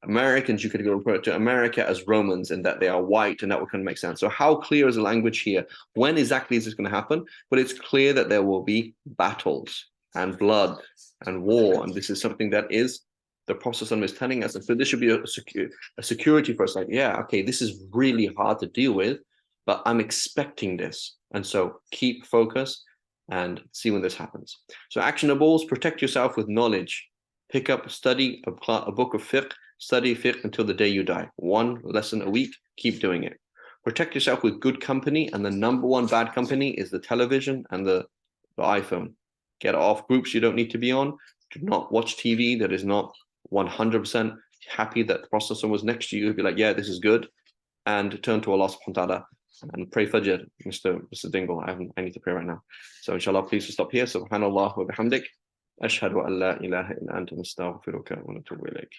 Americans, you could refer to America as Romans, and that they are white, and that would kind of make sense. So how clear is the language here? When exactly is this going to happen? But it's clear that there will be battles and blood and war, and this is something that is the Prophet is telling us. And so this should be a security for us. Like, yeah, okay, this is really hard to deal with, but I'm expecting this. And so keep focus and see when this happens. So actionables: protect yourself with knowledge. Pick up, study a book of fiqh. Study fiqh until the day you die. 1 lesson a week, keep doing it. protect yourself with good company, and the number one bad company is the television and the iPhone. Get off groups you don't need to be on. Do not watch TV that is not 100% happy that the Prophet was next to you. Be like, yeah, this is good, and turn to Allah subhanahu wa ta'ala and pray Fajr. Mr. Dingle, I need to pray right now. So inshallah, please stop here. Subhanallah wa bihamdik. Ashhadu an la ilaha illa anta nastaghfiruka wa natubu ilayk.